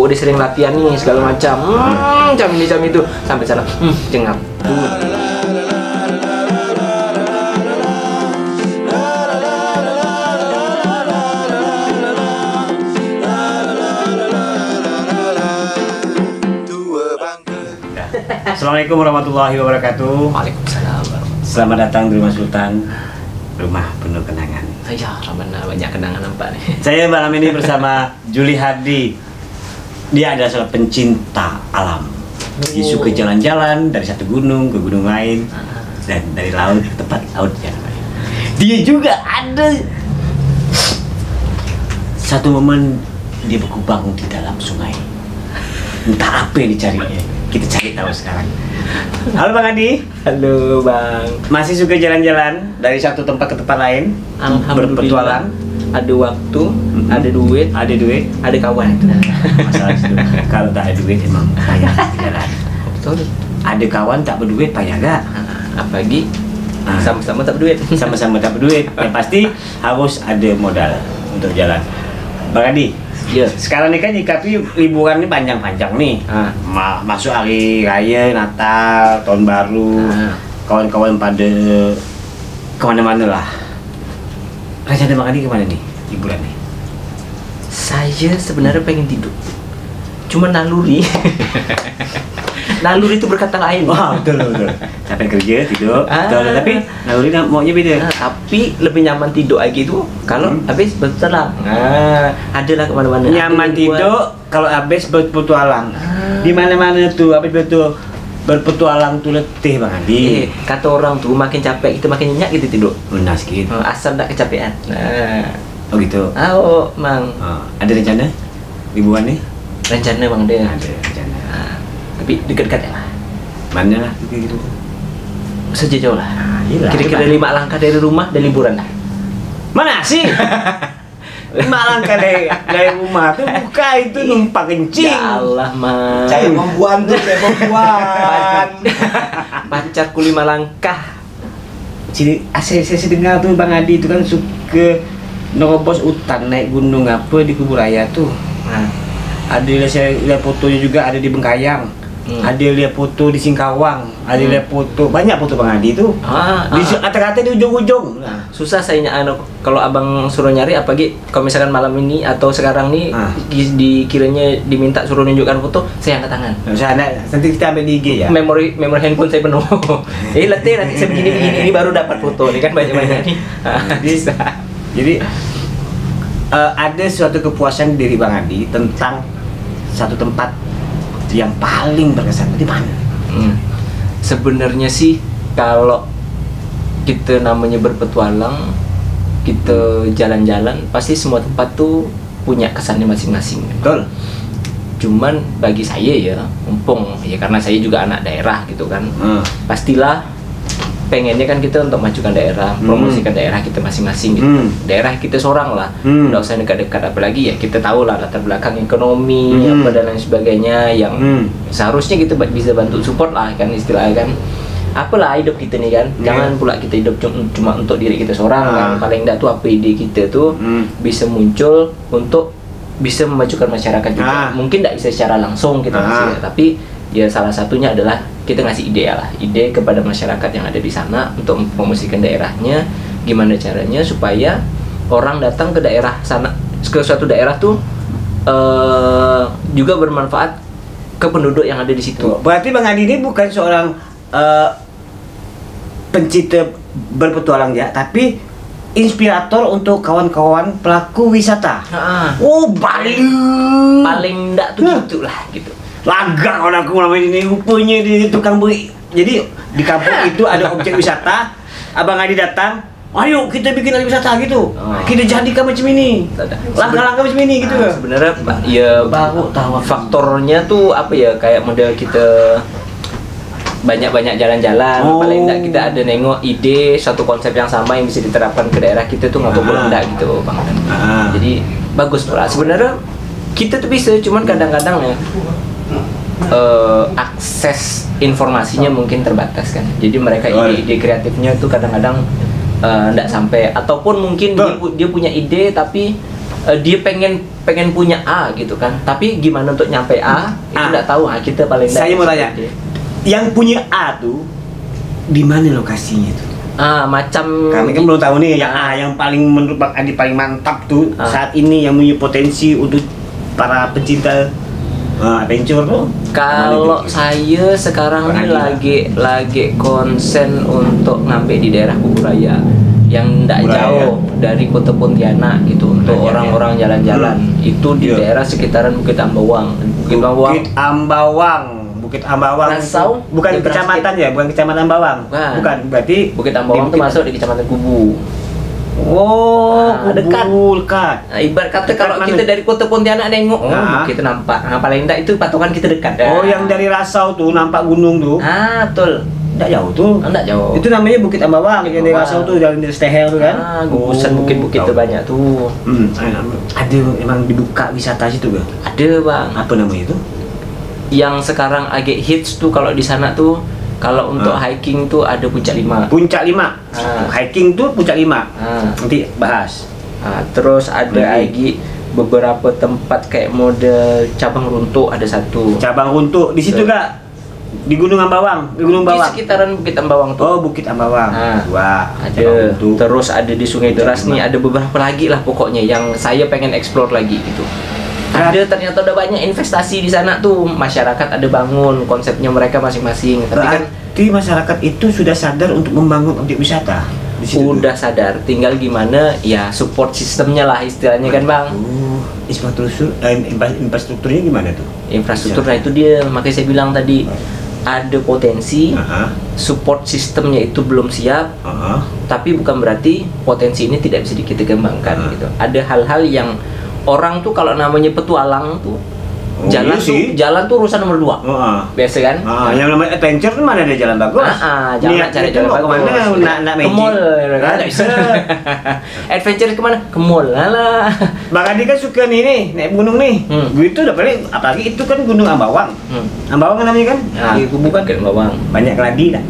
udah sering latihan nih segala macam, jam ini jam itu, sampai sana jengap. Assalamualaikum warahmatullahi wabarakatuh. Waalaikumsalam. Selamat datang di Rumah Sultan, rumah penuh kenangan. Ya, benar, banyak kenangan nampak nih. Saya malam ini bersama Juli Hardi. Dia adalah seorang pencinta alam. Dia suka jalan-jalan dari satu gunung ke gunung lain, dan dari laut ke tempat laut yang lain. Dia juga ada satu momen dia berkubang di dalam sungai. Entah apa yang dicarinya. Kita cari tahu sekarang. Halo Bang Adi. Halo Bang. Masih suka jalan-jalan dari satu tempat ke tempat lain? Berpetualang? Ada waktu, ada duit, ada kawan. Masalah itu. Kalau tak ada duit emang payah jalan. Betul. Ada kawan tak berduit payah gak? Apalagi sama-sama tak berduit. Sama-sama tak berduit. Yang pasti harus ada modal untuk jalan. Bang Adi. Iya. Sekarang ini kan nyikapi liburan ini panjang-panjang nih. Masuk hari raya, Natal, tahun baru. Kawan-kawan pada kemana-mana lah. Rencana Bang Adi kemana nih liburan nih? Saya sebenarnya pengen tidur. Cuma naluri. Naluri itu berkata lain. Wah, betul. Capek kerja, tidur. Betul, tapi naluri maunya beda. Tapi lebih nyaman tidur lagi itu kalau habis berpetualang. Adalah kemana-mana. Nyaman tidur kalau habis berpetualang. Di mana-mana tuh habis betul berpetualang tuh letih Bang Adi. Kata orang tuh makin capek kita makin nyenyak kita tidur. Benar sedikit. Asal tak kecapean. Oh gitu. Oh, Mang. Ada rencana liburan nih? Rencana Bang dia. Ada rencana. Tapi dekat-dekat ya lah. Mana lah gitu. Sejauh lah. Kira-kira 5 Gila. langkah dari rumah dan liburan lah. Mana sih? 5 langkah dari rumah tuh buka itu numpang kencing. Ya Allah, Mang. Kayak membuan tuh, kayak membuan. Pacarku 5 langkah. Jadi saya dengar tuh Bang Adi itu kan suka nerobos hutan naik gunung apa di Kubur Raya tuh. Ada saya lihat fotonya juga ada di Bengkayang. Ada lihat foto di Singkawang, ada lihat foto, banyak foto Bang Adi itu. Di kata-kata di ujung-ujung. Susah saya kalau abang suruh nyari apalagi kalau misalkan malam ini atau sekarang nih dikiranya diminta suruh nunjukkan foto, saya angkat tangan. Nanti kita ambil di IG ya. Memori handphone saya penuh. Nanti saya begini ini baru dapat foto nih kan banyak nih. Jadi ada suatu kepuasan dari Bang Adi tentang satu tempat yang paling berkesan di mana? Sebenarnya sih kalau kita namanya berpetualang, kita jalan-jalan, pasti semua tempat tuh punya kesannya masing-masing. Betul. Cuman bagi saya ya, mumpung ya karena saya juga anak daerah gitu kan, pastilah pengennya kan kita untuk majukan daerah, promosikan daerah kita masing-masing gitu. Daerah kita seorang lah, nggak usah dekat-dekat, apalagi ya kita tahu lah latar belakang ekonomi apa dan lain sebagainya yang seharusnya kita bisa bantu support lah kan istilahnya kan. Apalah hidup kita nih kan, jangan pula kita hidup cuma untuk diri kita seorang kan. Paling enggak tuh apa ide kita tuh bisa muncul untuk bisa memajukan masyarakat juga. Mungkin tidak bisa secara langsung kita ngasih, tapi ya salah satunya adalah kita ngasih ide kepada masyarakat yang ada di sana untuk mempromosikan daerahnya. Gimana caranya supaya orang datang ke daerah sana, ke suatu daerah tuh juga bermanfaat ke penduduk yang ada di situ. Berarti Bang Adi ini bukan seorang pencinta berpetualang ya, tapi inspirator untuk kawan-kawan pelaku wisata. Oh, paling enggak tuh gitulah gitu. Laga orang aku malam ini rupanya di tukang beri. Jadi di kampung itu ada objek wisata. Abang Adi datang, ayo kita bikin objek wisata gitu. Kita jadikan macam ini. Langkah-langkah macam ini gitu. Sebenarnya ya baru tahu faktornya tuh apa ya, kayak model kita banyak-banyak jalan-jalan. Paling enggak kita ada nengok ide satu konsep yang sama yang bisa diterapkan ke daerah kita tuh nggak boleh enggak gitu Bang. Jadi bagus tuh lah. Sebenarnya kita tuh bisa, cuman kadang-kadang ya akses informasinya mungkin terbatas kan. Jadi mereka ide kreatifnya itu kadang-kadang nggak sampai, ataupun mungkin dia punya ide tapi dia pengen punya A gitu kan, tapi gimana untuk nyampe A itu nggak tahu. Kita paling saya mau tanya, yang punya A tuh di mana lokasinya tuh? Macam kami kan belum tahu nih yang A yang paling menurut Bang Adi paling mantap tuh saat ini yang punya potensi untuk para pencinta adventure tuh. Kalau saya sekarang ini lagi konsen untuk ngambil di daerah Kuburaya yang tidak jauh dari Kota Pontianak gitu, untuk orang-orang jalan-jalan. Itu di daerah sekitaran Bukit Ambawang. Bukit Ambawang Rasau, bukan kecamatan ya, bukan kecamatan Bawang. Bukan, berarti Bukit Ambawang itu masuk di kecamatan Kubu. Dekat. Ibarat kata kalau kita dari Kota Pontianak nengok, kita nampak. Paling enggak itu patokan kita dekat. Yang dari Rasau tuh nampak gunung tuh. Betul. Enggak jauh tuh. Enggak jauh. Itu namanya Bukit Ambawang, yang dari Rasau tuh, jalan dari Stehel tuh kan. Gugusan bukit-bukit tuh banyak tuh. Ada emang dibuka wisata situ gak? Ada, Bang. Apa namanya itu? Yang sekarang agak hits tuh kalau di sana tuh, kalau untuk hiking tuh ada Puncak 5. Puncak 5. Hiking tuh Puncak 5. Nanti bahas. Terus ada lagi beberapa tempat kayak model Cabang Runtuk, ada satu. Cabang Runtuk di situ gak? Di Gunung Ambawang, di Gunung Bawang. Di sekitaran Bukit Ambawang tuh. Bukit Ambawang. Wah, ada. Terus ada di Sungai Deras nih, ada beberapa lagi lah pokoknya yang saya pengen explore lagi gitu. Ada, ternyata udah banyak investasi di sana tuh, masyarakat ada bangun konsepnya mereka masing-masing. Tapi kan masyarakat itu sudah sadar untuk membangun objek wisata. Udah sadar, tinggal gimana ya support sistemnya lah istilahnya kan, Bang. Infrastrukturnya gimana tuh? Infrastruktur, nah itu dia, makanya saya bilang tadi ada potensi, support sistemnya itu belum siap, tapi bukan berarti potensi ini tidak bisa kita kembangkan gitu. Ada hal-hal yang orang tuh kalau namanya petualang tuh jalan tuh urusan nomor 2. Biasa kan? Yang namanya adventure tuh mana ada jalan bagus? Jangan cari jalan bagus. Ke mall, nggak bisa. Adventure kemana? Ke mall lah. Bang Adi kan suka nih naik gunung nih. Gue itu udah paling, apalagi itu kan Gunung Ambawang. Ambawang kan namanya kan? Bukan ke Ambawang. Banyak keladi dah.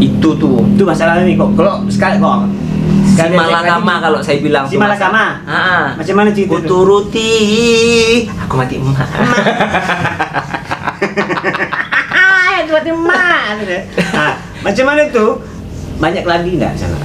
Itu tuh. Itu masalahnya nih kok. Kalau sekali Si Malakama kalau saya bilang. Si Malakama. Macam mana cerita itu? Kuturuti, aku mati emak. Mati emak. Macam mana tuh? Banyak lagi enggak sana?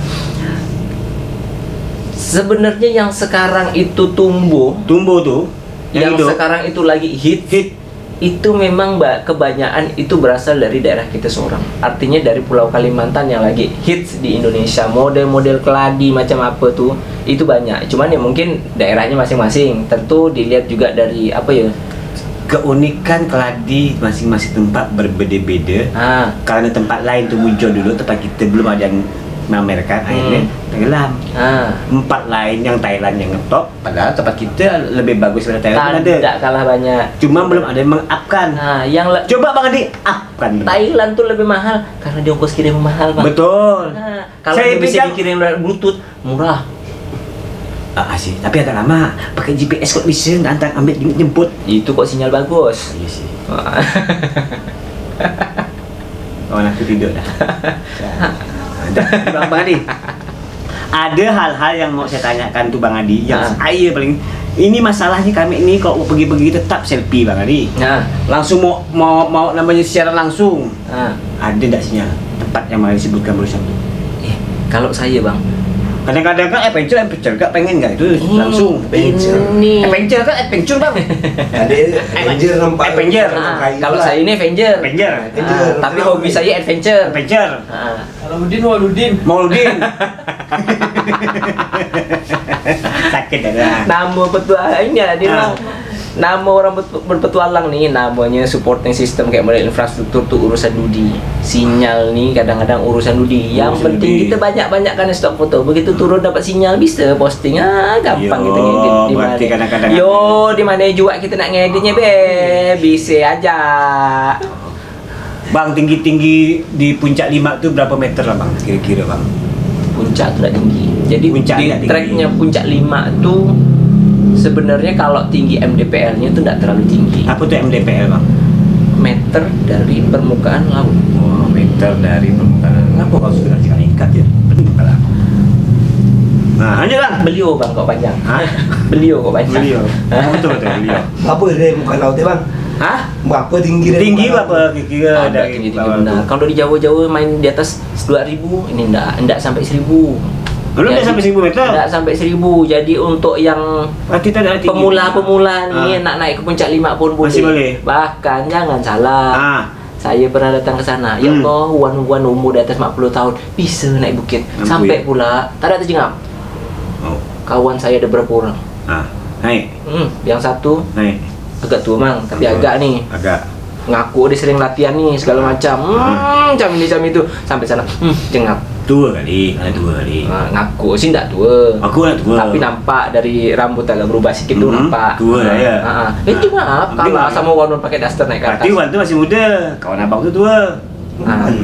Sebenarnya yang sekarang itu tumbuh tuh. Yang sekarang itu lagi hit. Itu memang kebanyakan itu berasal dari daerah kita seorang. Artinya dari Pulau Kalimantan yang lagi hits di Indonesia. Model-model keladi macam apa tuh itu banyak. Cuman ya mungkin daerahnya masing-masing. Tentu dilihat juga dari keunikan keladi masing-masing tempat berbeda-beda. Karena tempat lain tuh muncul dulu, tempat kita belum ada yang memamerkan, akhirnya tenggelam. Tempat lain yang Thailand yang ngetop, padahal tempat kita lebih bagus daripada Thailand. Tidak kalah banyak. Cuma belum ada yang mengupkan. Coba Bang Adi upkan. Thailand tuh lebih mahal karena dia ongkos kirim mahal, Bang. Betul. Kalau dia bisa dikirim lewat Bluetooth murah. Sih, tapi agak lama. Pakai GPS kok bisa antara ambil jemput. Itu kok sinyal bagus. Iya sih. Aku tidur dah. Bang Adi, ada hal-hal yang mau saya tanyakan tuh Bang Adi yang saya paling ini masalahnya kami ini kalau mau pergi-pergi tetap selfie Bang Adi. Langsung mau namanya secara langsung. Ada enggak sinyal tempat yang mau disebutkan barusan tuh? Kalau saya, Bang, kadang-kadang kan adventure gak pengen nggak itu langsung adventure kan adventure Bang. Ada Avenger. Kalau saya ini Avenger. Tapi hobi saya adventure. Kalau Mauludin. Sakit ada. Nama petualang ini ada dia. Nama orang berpetualang nih namanya supporting system kayak model infrastruktur tuh urusan Dudi. Sinyal nih kadang-kadang urusan Dudi. Yang penting kita banyak-banyak kan stok foto. Begitu turun dapat sinyal bisa posting. Gampang kita ngedit di mana. Di mana juga kita nak ngeditnya bisa aja. Bang, tinggi-tinggi di Puncak 5 tuh berapa meter lah Bang kira-kira Bang? Puncak tuh tinggi. Jadi di treknya Puncak 5 tuh sebenarnya kalau tinggi MDPL-nya itu tidak terlalu tinggi. Apa tuh MDPL Bang? Meter dari permukaan laut. Meter dari permukaan. Kenapa kalau sudah ikat ya? Benar. Nah, hanya Bang, beli Beliau bang kok panjang. Hah? Beliau kok panjang. Beliau. Betul beliau. Berapa dia muka lautnya bang? Hah? Berapa tinggi dia? Tinggi muka laut? berapa kira Ada tinggi benar. Kalau di Jawa-Jawa main di atas 2000, ini enggak sampai 1000. Dulu udah sampai 1000 meter. Enggak sampai 1000. Jadi untuk yang Berarti tak ada tinggi. pemula-pemula nih nak naik ke puncak 5 pun boleh. Masih boleh. Bahkan jangan salah. Saya pernah datang ke sana. Ya Allah, wan-wan umur di atas 40 tahun bisa naik bukit. Sampai pula tak ada terjengap. Oh. Kawan saya ada berapa orang? Naik. Yang satu Naik. agak tua mang, tapi agak nih. Agak. Ngaku dia sering latihan nih segala macam. Macam ini macam itu sampai sana. Jengap. Tua kali, ada 2 kali. Ngaku sih enggak tua. Aku nak tua. Tapi nampak dari rambut agak berubah sedikit tuh nampak. Tua lah ya. Itu maaf kalah sama Wan pakai daster naik ke atas. Berarti Wan tu masih muda. Kawan abang tu tua.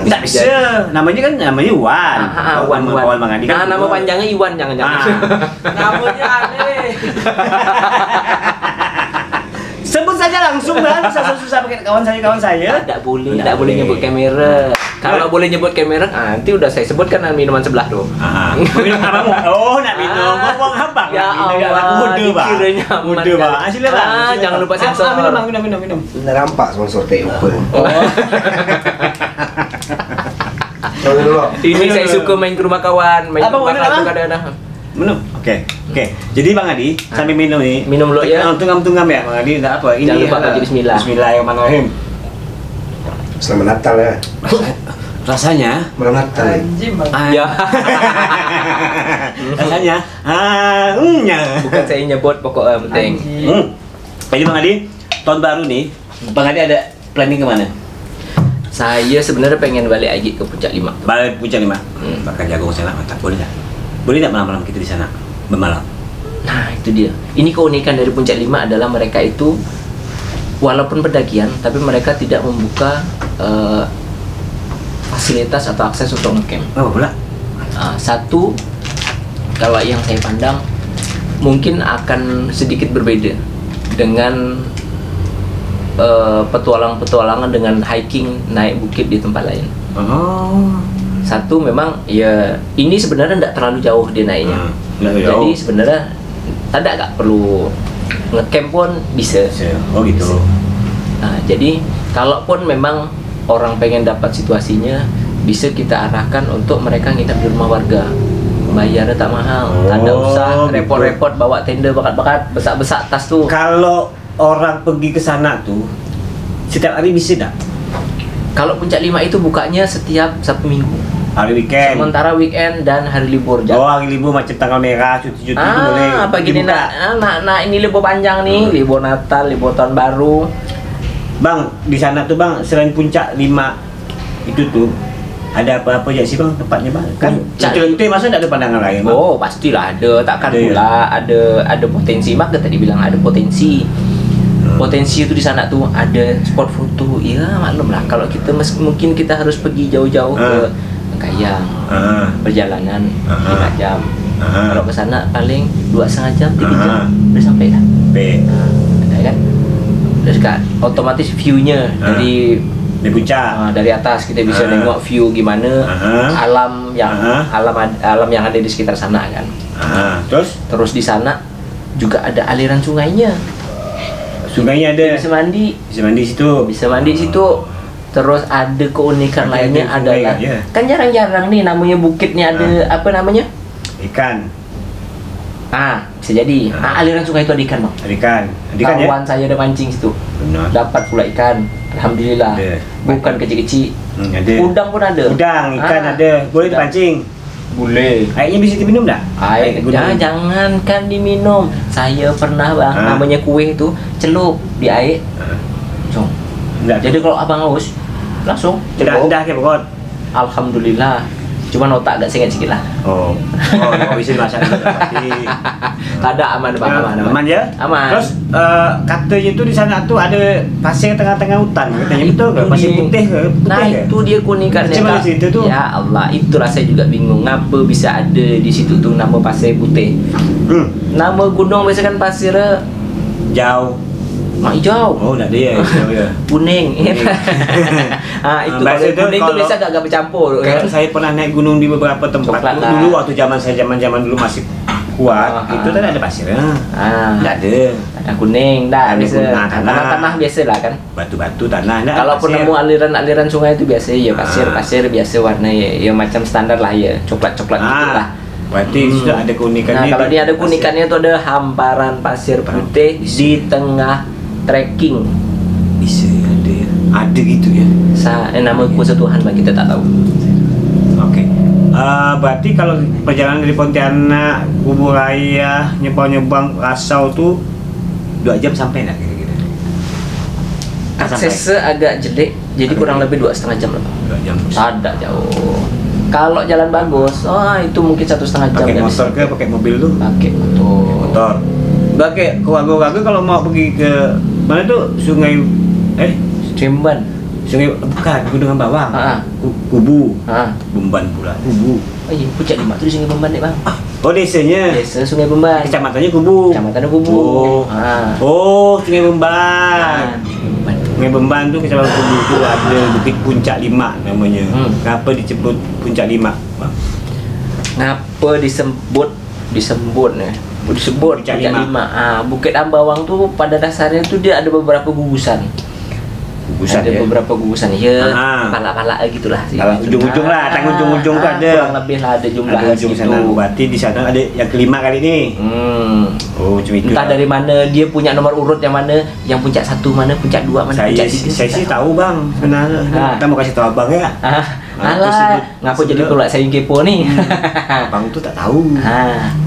Tak bisa. Namanya kan namanya Wan. Wan Bang Adi kan. nama panjangnya Iwan jangan-jangan. Namanya aneh. Sebut saja langsung bang, susah-susah pakai kawan saya. Tidak boleh nyebut kamera. Kalau boleh nyebut kamera, nanti udah saya sebutkan minuman sebelah tuh. Minum abang? Oh nak minum, ngomong abang. Ya Allah, dikiranya muda bang. Silakan. Jangan lupa sensor. Minum. Sudah nampak sponsor teh open. Ini saya suka main ke rumah kawan, main ke rumah kawan kadang-kadang. Minum. Oke. Jadi Bang Adi sambil minum nih. Minum dulu ya. Tunggam ya Bang Adi. Enggak apa. Ini jangan lupa baca bismillah. Bismillahirrahmanirrahim. Selamat Natal ya. Rasanya Malam Natal. Anjing bang. Ya. Rasanya Bukan saya nyebut pokoknya penting. Jadi Bang Adi, tahun baru nih, Bang Adi ada planning kemana? Saya sebenarnya pengen balik lagi ke Puncak 5. Balik Puncak 5. Bakal jago ke sana, mantap. Boleh enggak? Boleh enggak malam-malam kita di sana? Bermalam. Nah, itu dia. Ini keunikan dari Puncak 5 adalah mereka itu walaupun pendakian, tapi mereka tidak membuka fasilitas atau akses untuk ngecamp. Oh, pula. Satu, kalau yang saya pandang mungkin akan sedikit berbeda dengan petualangan dengan hiking naik bukit di tempat lain. Satu memang ya ini sebenarnya tidak terlalu jauh dia naiknya. Jadi sebenarnya tak perlu ngecamp pun bisa. Oh gitu. Nah, jadi kalaupun memang orang pengen dapat situasinya, bisa kita arahkan untuk mereka nginap di rumah warga. Bayarnya tak mahal, tak ada usah repot-repot bawa tenda bakat-bakat, besak-besak tas tuh. Kalau orang pergi ke sana tuh setiap hari bisa tak? Kalau Puncak 5 itu bukanya setiap Sabtu Minggu. Hari weekend. Sementara weekend dan hari libur. Hari libur macam tanggal merah, cuti-cuti itu boleh. Apa gini nak ini libur panjang nih, libur Natal, libur Tahun Baru. Bang, di sana tuh Bang, selain Puncak 5 itu tuh ada apa-apa aja sih Bang tempatnya Bang? Kan itu masa enggak ada pandangan lain Bang? Oh, pastilah ada, takkan pula ada potensi. Maka tadi bilang ada potensi. Potensi itu di sana tuh ada spot foto. Ya maklum lah kalau kita mungkin kita harus pergi jauh-jauh ke Kayang, perjalanan 5 jam. Kalau ke sana paling 2,5 jam, 3 jam udah sampai dah. Ya kan? Terus kan otomatis view-nya dari puncak, dari atas kita bisa nengok view gimana alam yang ada di sekitar sana kan. Terus di sana juga ada aliran sungainya. Sungainya ada. Bisa mandi di situ. Terus ada keunikan lainnya adalah kan jarang-jarang nih namanya bukitnya ada apa namanya? Ikan. Bisa jadi. Aliran sungai itu ada ikan, Bang. Ikan Kawan ya? saya ada mancing situ. Benar. Dapat pula ikan. Alhamdulillah. Bukan kecil-kecil. Udang pun ada. Udang, ikan ada. Boleh dipancing? Boleh. Airnya bisa diminum tak? Air jangankan diminum. Saya pernah Bang, namanya kue itu celup di air. Jadi kalau abang haus langsung celup. Dah ke pokok. Alhamdulillah. Cuma otak agak sengit sikit lah. Bisa dimasak pasti. Ada aman Bang, aman ya? Aman. Terus katanya itu di sana tuh ada pasir tengah-tengah hutan. Katanya betul ke? Pasir putih ke? Nah, itu dia keunikannya. Cuma di situ tuh. Ya Allah, itulah saya juga bingung ngapa bisa ada di situ tuh nama pasir putih. Nama gunung biasa kan pasirnya jauh. Hijau. Oh, enggak dia. Kuning. Itu kalau kuning itu biasa agak bercampur. Kan saya pernah naik gunung di beberapa tempat. Dulu waktu zaman dulu masih kuat, itu kan ada pasirnya. Nggak ada. Tanah kuning, dah Tanah biasa. kuning, tanah. Tanah biasa lah kan. Batu-batu tanah. Nggak Kalau pasir. penemu aliran-aliran sungai itu biasa ya pasir biasa warna ya macam standar lah ya, coklat-coklat gitu lah. Berarti sudah ada keunikannya. Nah, kalau dia ada keunikannya itu ada hamparan pasir putih di tengah trekking. Bisa ada gitu ya. Nama kuasa Tuhan lah kita tak tahu. Oke. Berarti kalau perjalanan dari Pontianak, Kuburaya, Nyebang-Nyebang, Rasau tuh 2 jam sampai nggak kira-kira? Aksesnya agak jelek, jadi kurang lebih 2,5 jam lah. 2 jam. Ada jauh. Kalau jalan bagus, itu mungkin 1,5 jam. Pakai motor ke pakai mobil tuh? Pakai motor. Pakai ke Wago-Wago kalau mau pergi ke mana tuh Sungai Cimban. Sungai bukan Gunungan Bawang. Kubu. Bemban pula. Kubu. Oh iya, Puncak 5 itu di Sungai Bemban nih bang. Oh desanya. Desa Sungai Bemban. Kecamatannya Kubu. Kecamatan Kubu. Oh Sungai Bemban. Bemban. Sungai Bemban tuh Kecamatan Kubu tuh ada Bukit Puncak 5 namanya. Kenapa disebut Puncak 5? Bang? Ngapa disebut nih? Disebut Puncak Puncak 5. 5. Bukit Ambawang tuh pada dasarnya tuh dia ada beberapa gugusan. Ada beberapa gugusan ya, pala-pala gitulah sih. Kalau ujung-ujung lah, tang ujung-ujung tuh ada. Kurang lebih lah ada jumlah ujung sana. Berarti di sana ada yang kelima kali ini. Oh, cuma itu. Entah dari mana dia punya nomor urut yang mana, yang puncak 1 mana, puncak 2 mana, puncak 3. Saya sih tahu bang sebenarnya. Kita mau kasih tahu abang ya. Alah, ngapa jadi pula saya yang kepo nih? Abang tuh tak tahu.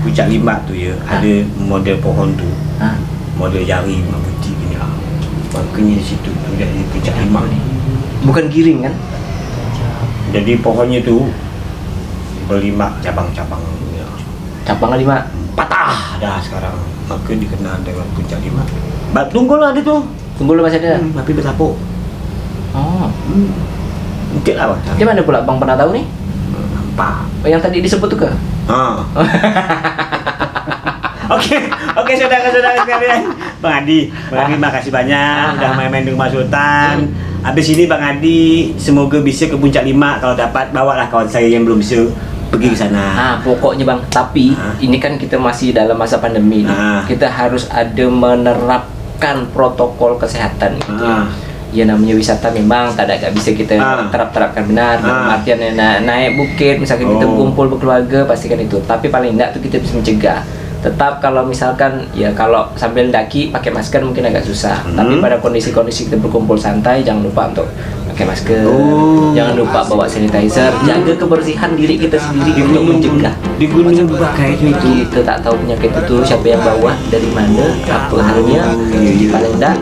Puncak 5 tuh ya, ada model pohon tuh. Model jari warna putih gini lah. Makanya di situ udah di puncak 5 nih. Bukan giring kan? Jadi pohonnya tuh berlima cabang-cabang. Cabang 5 Patah dah sekarang. Maka dikenal dengan puncak 5. Tunggul ada tuh. Tunggul masih ada. Tapi bertapuk. Mungkin lah bang. Di mana pula bang pernah tahu nih? Nampak. Yang tadi disebut tuh ke? Oke, saudara-saudara sekalian. Bang Adi, makasih banyak udah main-main di rumah Sultan. Habis ini Bang Adi semoga bisa ke puncak 5. Kalau dapat bawalah kawan saya yang belum bisa pergi ke sana. Pokoknya bang, tapi ini kan kita masih dalam masa pandemi nih. Kita harus ada menerapkan protokol kesehatan gitu. Ya namanya wisata memang gak bisa kita terapkan benar. Artian naik bukit, misalkan kita kumpul berkeluarga pastikan itu. Tapi paling enggak tuh kita bisa mencegah. Tetap kalau misalkan ya kalau sambil daki pakai masker mungkin agak susah. Tapi pada kondisi-kondisi kita berkumpul santai jangan lupa untuk pakai masker. Jangan lupa bawa sanitizer. Jaga kebersihan diri kita sendiri untuk mencegah. Di gunung Bukakai itu kita tak tahu penyakit itu siapa yang bawa dari mana, apa halnya. Paling enggak